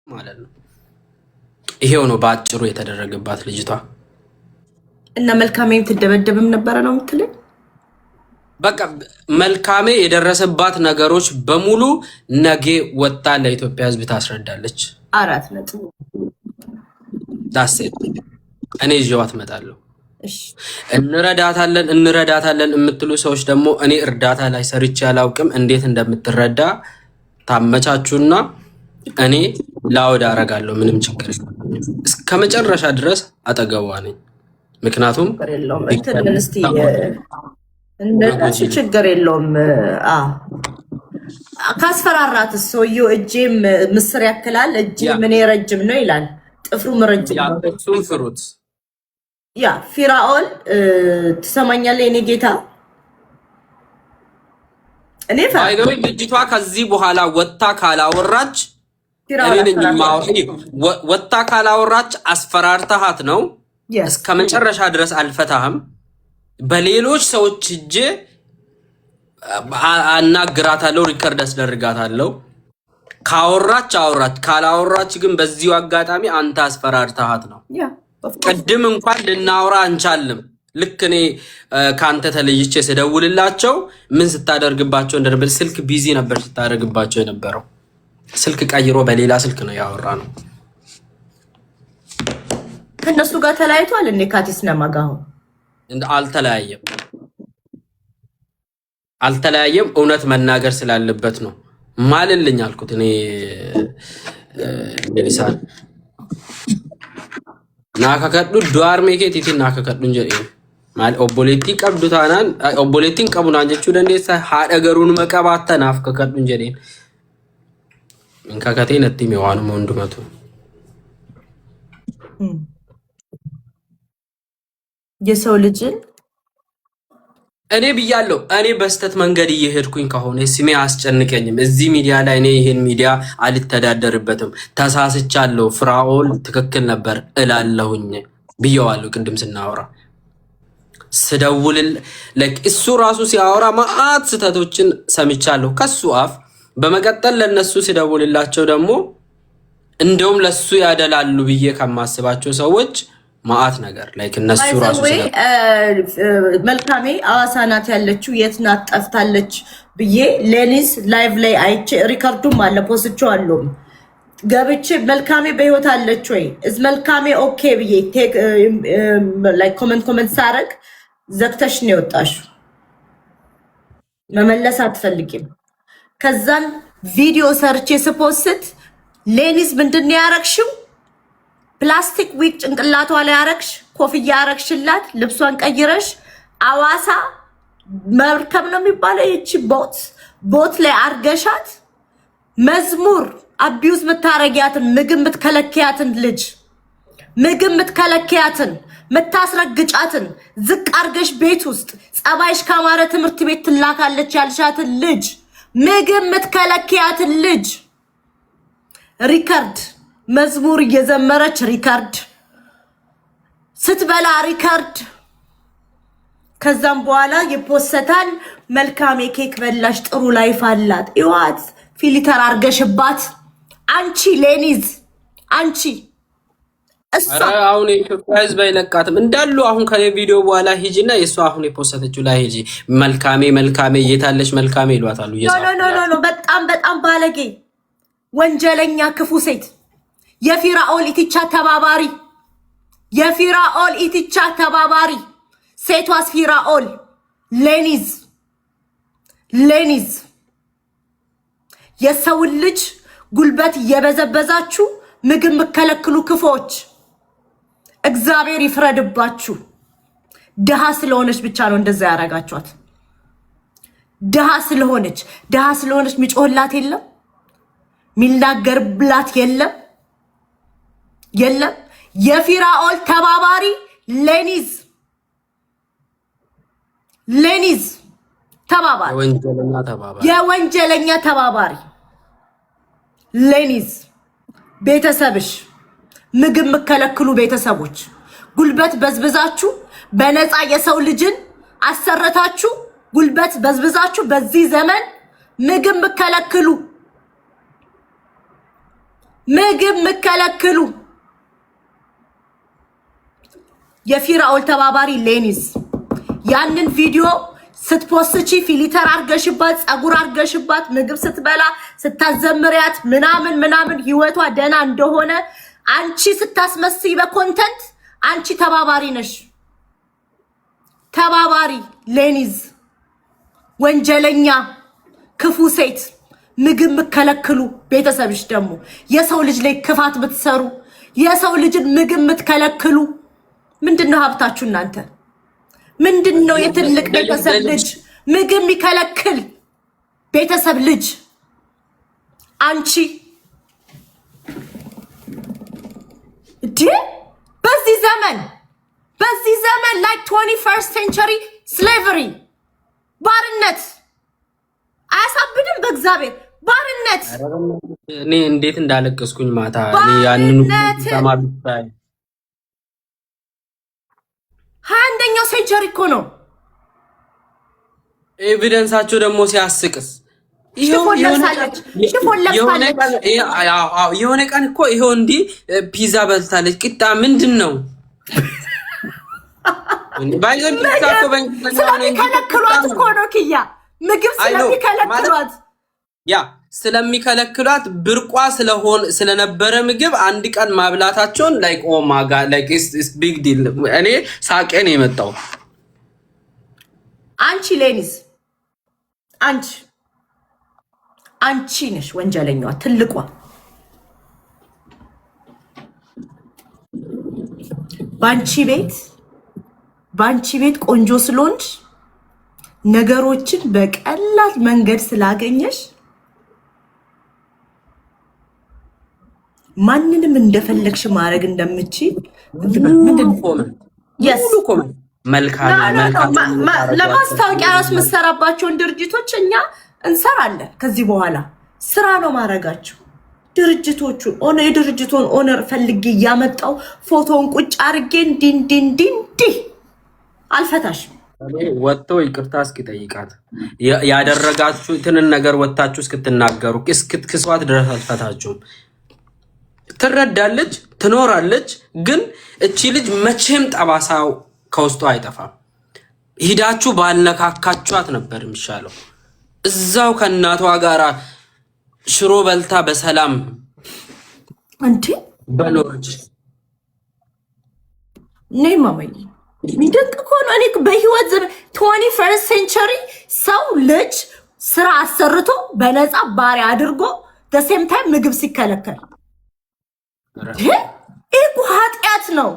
ማለት ነው። ይሄው ነው በአጭሩ የተደረገባት ልጅቷ። እና መልካሜም ትደበደብም ነበረ ነው የምትለኝ? በቃ መልካሜ የደረሰባት ነገሮች በሙሉ ነገ ወጣ ለኢትዮጵያ ሕዝብ ታስረዳለች። 4 ነጥብ ዳሴት እኔ ይዤዋት እመጣለሁ። እንረዳታለን የምትሉ ሰዎች ደግሞ እኔ እርዳታ ላይ ሰርቼ አላውቅም። እንዴት እንደምትረዳ ታመቻቹና እኔ ላውድ አረጋለሁ። ምንም ችግር እስከ መጨረሻ ድረስ አጠገቧ ነኝ። ምክንያቱም እንደዚህ ችግር የለውም። ካስፈራራት ሰውየው እጄም ምስር ያክላል እጄ ምን ረጅም ነው ይላል። ጥፍሩም ረጅም ነው። እሱን ፍሩት። ያ ፊራኦል ትሰማኛለህ? የኔ ጌታ እኔ ፈራይ ልጅቷ ከዚህ በኋላ ወጣ ካላወራች አስፈራርተሃት ነው። እስከ መጨረሻ ድረስ አልፈታህም። በሌሎች ሰዎች እጄ አናግራታለሁ፣ ሪከርድ አስደርጋታለሁ። ካወራች ካላወራች ግን በዚሁ አጋጣሚ አንተ አስፈራርተሃት ነው። ቅድም እንኳን ልናወራ አንቻልም። ልክ እኔ ከአንተ ተለይቼ ስደውልላቸው ምን ስታደርግባቸው እንደነበር ስልክ ቢዚ ነበር ስታደርግባቸው የነበረው። ስልክ ቀይሮ በሌላ ስልክ ነው ያወራ ነው። ከነሱ ጋር ተለያይቷል። እኔ ካቲስ ነማጋው አልተለያየም። እውነት መናገር ስላለበት ነው ማልልኝ አልኩት። እኔ ሊሳን ናከከዱ ዱአር ሜኬት ይቲ ናከከዱ እንጀ ማል ኦቦሌቲ ቀብዱ ታናን ኦቦሌቲን ቀቡናን ጀቹ ደንዴሳ ሃደገሩን መቀባተ ናፍከከዱ እንጀ ዴን እንካከቴ ነቲ ሜዋኑ ወንዱመቱ የሰው ልጅን እኔ ብያለሁ። እኔ በስተት መንገድ እየሄድኩኝ ከሆነ ስሜ አስጨንቀኝም። እዚህ ሚዲያ ላይ እኔ ይሄን ሚዲያ አልተዳደርበትም። ተሳስቻለሁ። ፍራኦል ትክክል ነበር እላለሁኝ ብየዋለሁ። ቅድም ስናወራ ስደውል እሱ ራሱ ሲያወራ ማአት ስተቶችን ሰምቻለሁ ከሱ አፍ። በመቀጠል ለነሱ ስደውልላቸው ደግሞ እንደውም ለሱ ያደላሉ ብዬ ከማስባቸው ሰዎች ማአት ነገር እነሱ ራሱ መልካሜ አዋሳ ናት ያለችው፣ የት ናት ጠፍታለች ብዬ ሌኒስ ላይቭ ላይ አይቼ ሪከርዱም አለ ፖስቼዋለሁ። ገብቼ መልካሜ በህይወት አለች ወይ እዝ መልካሜ ኦኬ ብዬ ቴክ ኮመንት ሳረግ ዘግተሽ ነው የወጣሽው። መመለስ አትፈልጊም። ከዛን ቪዲዮ ሰርቼ ስፖስት ሌኒስ ምንድን ነው ያረግሽው? ፕላስቲክ ዊክ ጭንቅላቷ ላይ አረግሽ፣ ኮፍያ አረግሽላት፣ ልብሷን ቀይረሽ አዋሳ መርከብ ነው የሚባለው ይቺ ቦት ላይ አርገሻት መዝሙር አቢዩዝ ምታረጊያትን ምግብ ምትከለኪያትን ልጅ ምግብ ምትከለኪያትን ምታስረግጫትን ዝቅ አርገሽ ቤት ውስጥ ጸባይሽ ካማረ ትምህርት ቤት ትላካለች ያልሻትን ልጅ ምግብ ምትከለኪያትን ልጅ ሪከርድ መዝሙር እየዘመረች ሪከርድ ስትበላ ሪከርድ። ከዛም በኋላ ይፖሰታል። መልካሜ ኬክ በላሽ ጥሩ ላይፍ አላት ይዋት ፊልተር አርገሽባት አንቺ ሌኒዝ አንቺ አሁን የኢትዮጵያ ሕዝብ አይለቃትም እንዳሉ አሁን ከኔ ቪዲዮ በኋላ ሂጂና የሷ አሁን የፖስተችው ላይ ሂጂ። መልካሜ የታለሽ መልካሜ ይሏታሉ። ኖ በጣም ባለጌ ወንጀለኛ ክፉ ሴት የፊራኦል ኢትቻ ተባባሪ ሴቷስ ፊራኦል ሌኒዝ የሰውን ልጅ ጉልበት እየበዘበዛችሁ ምግብ ምከለክሉ ክፎች እግዚአብሔር ይፍረድባችሁ። ድሃ ስለሆነች ብቻ ነው እንደዛ ያረጋችኋት። ድሃ ስለሆነች ሚጮህላት የለም ሚናገርብላት የለም። የፊራኦል ተባባሪ ሌኒዝ ተባባሪ የወንጀለኛ ተባባሪ ሌኒዝ ቤተሰብሽ ምግብ ምከለክሉ ቤተሰቦች ጉልበት በዝብዛችሁ በነፃ የሰው ልጅን አሰረታችሁ። ጉልበት በዝብዛችሁ በዚህ ዘመን ምግብ ምከለክሉ ምግብ ምከለክሉ የፊራኦል ተባባሪ ሌኒዝ ያንን ቪዲዮ ስትፖስቺ ፊልተር አርገሽባት ጸጉር አርገሽባት ምግብ ስትበላ ስታዘምሪያት ምናምን ህይወቷ ደና እንደሆነ አንቺ ስታስመስይ በኮንተንት አንቺ ተባባሪ ነሽ። ተባባሪ ሌኒዝ ወንጀለኛ ክፉ ሴት ምግብ ምከለክሉ ቤተሰብሽ ደግሞ የሰው ልጅ ላይ ክፋት ብትሰሩ የሰው ልጅን ምግብ ምትከለክሉ ምንድነው ሀብታችሁ እናንተ? ምንድነው የትልቅ ቤተሰብ ልጅ ምግብ የሚከለክል ቤተሰብ ልጅ? አንቺ በዚህ ዘመን like 21st century slavery ባርነት አያሳብድም? በእግዚአብሔር ባርነት እኔ እንዴት እንዳለቀስኩኝ ማታ እኔ ያንኑ ተማርኩኝ። 21ኛው ሴንቸሪ እኮ ነው። ኤቪደንሳቸው ደግሞ ሲያስቅስ የሆነ ቀን እኮ ይሄው እንዲህ ፒዛ በልታለች። ቂጣ ምንድን ነው? ስለሚከለክሏት እኮ ነው ኪያ ምግብ ስለሚከለክሏት ብርቋ ስለነበረ ምግብ አንድ ቀን ማብላታቸውን ላይክ ኦ ማጋ ላይክ ኢስ ቢግ ዲል። እኔ ሳቄን የመጣው አንቺ ሌኒዝ አንቺ ነሽ ወንጀለኛዋ ትልቋ። ባንቺ ቤት ቆንጆ ስለሆንሽ ነገሮችን በቀላል መንገድ ስላገኘሽ ማንንም እንደፈለግሽ ማድረግ እንደምትችይ ለማስታወቂያ ራስ መሰራባቸውን ድርጅቶች እኛ እንሰራለን። ከዚህ በኋላ ስራ ነው ማድረጋቸው። ድርጅቶቹ የድርጅቱን ኦነር ፈልጌ እያመጣው ፎቶውን ቁጭ አድርጌ እንዲህ አልፈታሽም። ወጥተው ይቅርታ እስኪጠይቃት ያደረጋችሁትን ነገር ወጥታችሁ እስክትናገሩ እስክትክሷት ድረስ አልፈታችሁም። ትረዳለች፣ ትኖራለች። ግን እቺ ልጅ መቼም ጠባሳው ከውስጡ አይጠፋም። ሂዳችሁ ባልነካካችኋት ነበር የሚሻለው። እዛው ከእናቷ ጋር ሽሮ በልታ በሰላም እንዴ በኖርች ነይ ማማዬ። ሚደንቅ እኮ ነው። እኔ በህይወት ዘመን 21st century ሰው ልጅ ስራ አሰርቶ በነፃ ባሪያ አድርጎ the same time ምግብ ሲከለከል ይሄ ኃጢአት ነው።